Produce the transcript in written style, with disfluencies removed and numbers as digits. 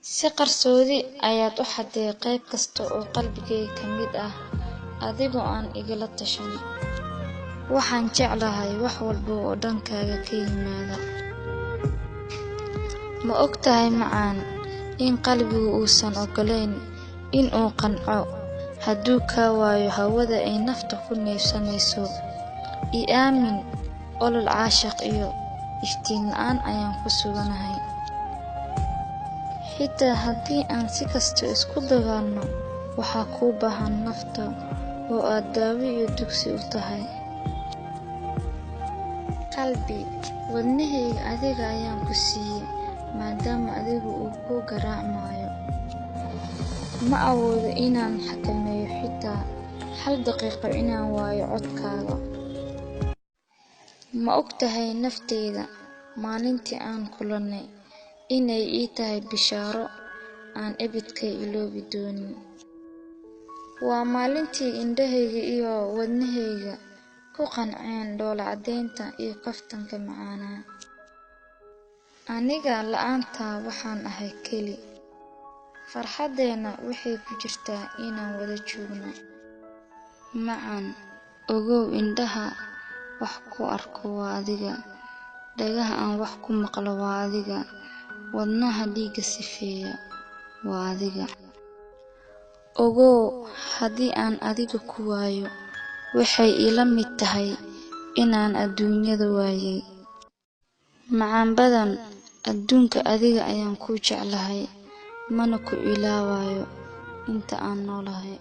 Si qarsoodi ayaad u xaday qayb kasta oo qalbigayga ka mid ah adigoo aan igala tashan. Waxaan jeclahay wax walba oo dhankaaga ka yimaada. Ma ogtahay macaan in qalbigu uusan ogolayn in uu qanco hadduu ka waayo hawada ay nafta ku neefsanayso. I aamin, olol caashaq iyo iftiin la'aan ayaan ku suganahay. Xitaa haddii aan si kasta isku dagaalno, waxaa kuu baahan nafta oo aad daawo iyo dugsi u tahay. Qalbi, wadnahayga adiga ayaan ku siiyey maadaama adigu uu ku garaacmayo. Ma awoodo inaan xakameeyo xitaa hal daqiiqo inaan waayo codkaaga. Ma ogtahay naftayda maalintii aan kulannay inay ii tahay bishaaro aan ebedkay iloobi doonin. Waa maalintii indhahayga iyo wadnahayga ku qanceen dhoola caddeynta iyo kaftanka macaanaa. Aniga la'aanta waxaan ahay keli. Farxadeena waxay ku jirtaa inaan wada joogno. Macaan, ogow indhaha wax ku arko waa adiga. Dhagaha aan wax ku maqlo waa adiga. Wadnaha dhiiga sifeeya waa adiga. Ogow, haddii aan adiga ku waayo, waxay ila mid tahay inaan adduunyada waayay. Macaan badan, adduunka adiga ayaan ku jeclahay, mana ku ilaawayo inta aan noolahay.